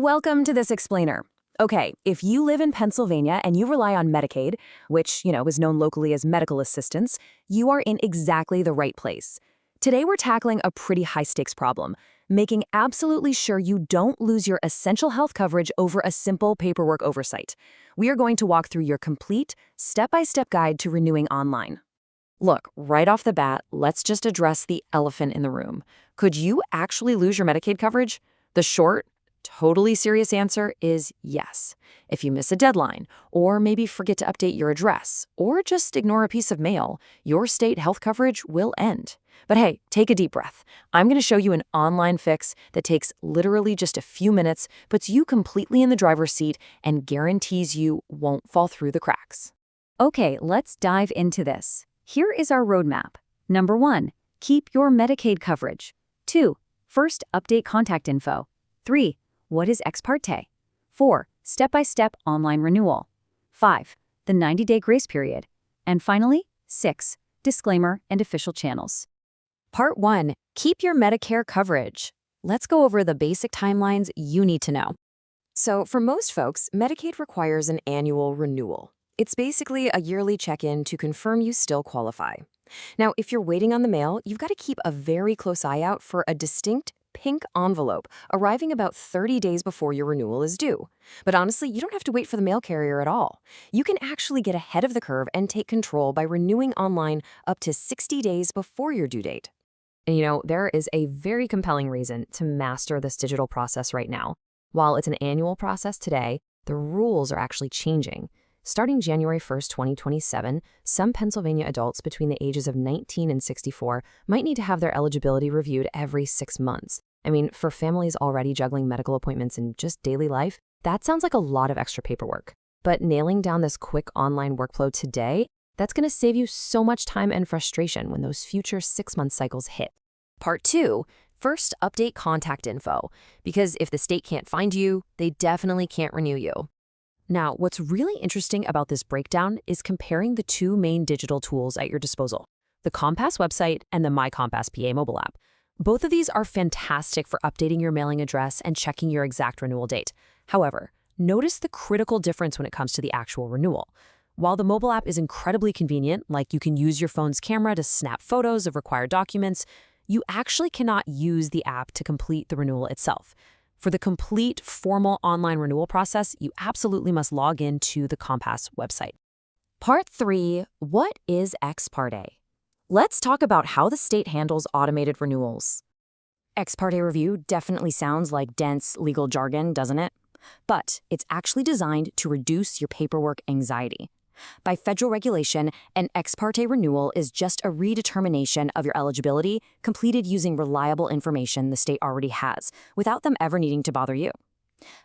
Welcome to this explainer. Okay, if you live in Pennsylvania and you rely on Medicaid, which, is known locally as medical assistance, you are in exactly the right place. Today we're tackling a pretty high-stakes problem, making absolutely sure you don't lose your essential health coverage over a simple paperwork oversight. We are going to walk through your complete, step-by-step guide to renewing online. Look, right off the bat, let's just address the elephant in the room. Could you actually lose your Medicaid coverage? The short, totally serious answer is yes. If you miss a deadline, or maybe forget to update your address, or just ignore a piece of mail, your state health coverage will end. But hey, take a deep breath. I'm going to show you an online fix that takes literally just a few minutes, puts you completely in the driver's seat, and guarantees you won't fall through the cracks. Okay, let's dive into this. Here is our roadmap. Number 1, keep your Medicaid coverage. 2, first update contact info. 3, what is ex parte? 4, step-by-step online renewal. 5, the 90-day grace period. And finally, 6, disclaimer and official channels. Part 1. Keep your Medicare coverage. Let's go over the basic timelines you need to know. So for most folks, Medicaid requires an annual renewal. It's basically a yearly check-in to confirm you still qualify. Now, if you're waiting on the mail, you've got to keep a very close eye out for a distinct pink envelope arriving about 30 days before your renewal is due. But honestly, you don't have to wait for the mail carrier at all. You can actually get ahead of the curve and take control by renewing online up to 60 days before your due date. And there is a very compelling reason to master this digital process right now. While it's an annual process today, the rules are actually changing. Starting January 1st, 2027, some Pennsylvania adults between the ages of 19 and 64 might need to have their eligibility reviewed every 6 months. For families already juggling medical appointments in just daily life, that sounds like a lot of extra paperwork. But nailing down this quick online workflow today, that's going to save you so much time and frustration when those future 6-month cycles hit. Part 2, first update contact info, because if the state can't find you, they definitely can't renew you. Now, what's really interesting about this breakdown is comparing the two main digital tools at your disposal, the Compass website and the My Compass PA mobile app. Both of these are fantastic for updating your mailing address and checking your exact renewal date. However, notice the critical difference when it comes to the actual renewal. While the mobile app is incredibly convenient, like you can use your phone's camera to snap photos of required documents, you actually cannot use the app to complete the renewal itself. For the complete formal online renewal process, you absolutely must log in to the Compass website. Part 3, what is ex parte? Let's talk about how the state handles automated renewals. Ex parte review definitely sounds like dense legal jargon, doesn't it? But it's actually designed to reduce your paperwork anxiety. By federal regulation, an ex parte renewal is just a redetermination of your eligibility completed using reliable information the state already has, without them ever needing to bother you.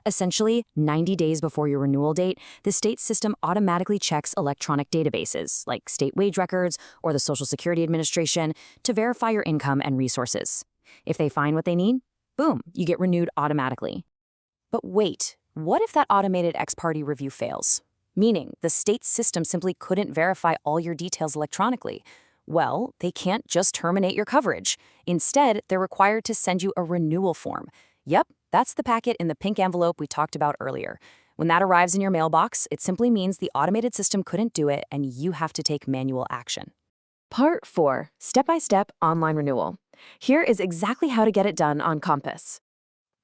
Essentially, 90 days before your renewal date, the state system automatically checks electronic databases, like state wage records or the Social Security Administration, to verify your income and resources. If they find what they need, boom, you get renewed automatically. But wait, what if that automated ex parte review fails? Meaning the state system simply couldn't verify all your details electronically. Well, they can't just terminate your coverage. Instead, they're required to send you a renewal form. Yep, that's the packet in the pink envelope we talked about earlier. When that arrives in your mailbox, it simply means the automated system couldn't do it and you have to take manual action. Part 4, step-by-step online renewal. Here is exactly how to get it done on Compass.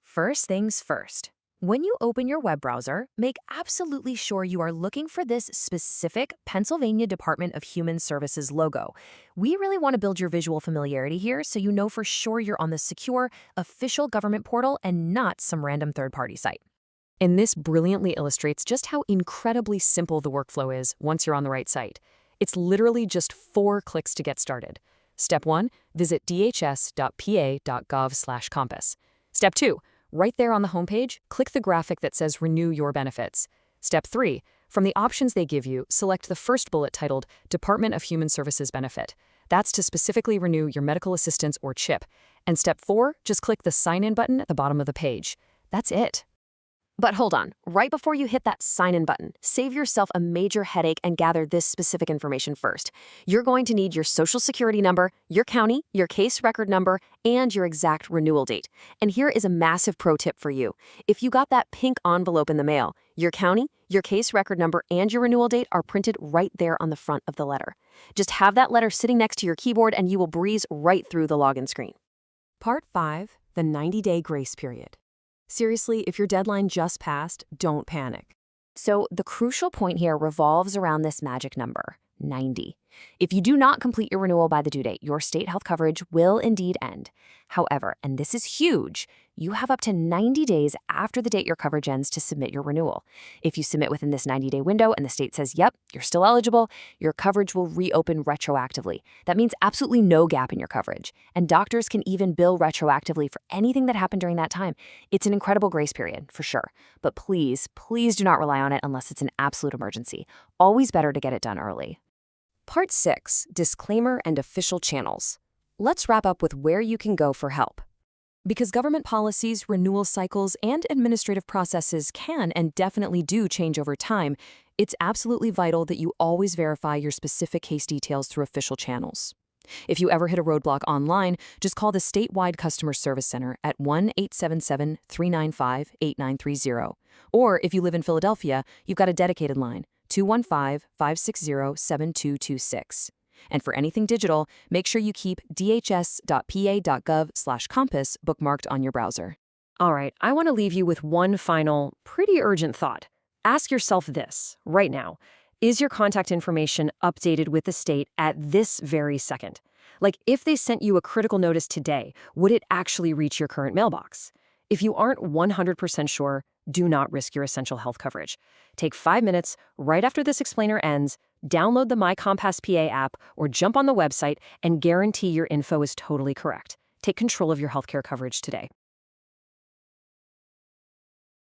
First things first. When you open your web browser, make absolutely sure you are looking for this specific Pennsylvania Department of Human Services logo. We really want to build your visual familiarity here so you know for sure you're on the secure, official government portal and not some random third-party site. And this brilliantly illustrates just how incredibly simple the workflow is once you're on the right site. It's literally just 4 clicks to get started. Step 1, visit dhs.pa.gov/compass. Step 2, right there on the homepage, click the graphic that says Renew Your Benefits. Step 3, from the options they give you, select the first bullet titled Department of Human Services Benefit. That's to specifically renew your medical assistance or CHIP. And step 4, just click the Sign In button at the bottom of the page. That's it. But hold on, right before you hit that sign in button, save yourself a major headache and gather this specific information first. You're going to need your social security number, your county, your case record number, and your exact renewal date. And here is a massive pro tip for you. If you got that pink envelope in the mail, your county, your case record number, and your renewal date are printed right there on the front of the letter. Just have that letter sitting next to your keyboard and you will breeze right through the login screen. Part 5, the 90-day grace period. Seriously, if your deadline just passed, don't panic. So the crucial point here revolves around this magic number, 90. If you do not complete your renewal by the due date, your state health coverage will indeed end. However, and this is huge, you have up to 90 days after the date your coverage ends to submit your renewal. If you submit within this 90-day window and the state says, yep, you're still eligible, your coverage will reopen retroactively. That means absolutely no gap in your coverage. And doctors can even bill retroactively for anything that happened during that time. It's an incredible grace period, for sure. But please do not rely on it unless it's an absolute emergency. Always better to get it done early. Part 6, Disclaimer and Official Channels. Let's wrap up with where you can go for help. Because government policies, renewal cycles, and administrative processes can and definitely do change over time, it's absolutely vital that you always verify your specific case details through official channels. If you ever hit a roadblock online, just call the statewide customer service center at 1-877-395-8930. Or if you live in Philadelphia, you've got a dedicated line, 215-560-7226. And for anything digital, make sure you keep dhs.pa.gov/compass bookmarked on your browser. All right, I want to leave you with one final, pretty urgent thought. Ask yourself this, right now. Is your contact information updated with the state at this very second? Like, if they sent you a critical notice today, would it actually reach your current mailbox? If you aren't 100% sure, do not risk your essential health coverage. Take 5 minutes right after this explainer ends, download the My Compass PA app, or jump on the website and guarantee your info is totally correct. Take control of your healthcare coverage today.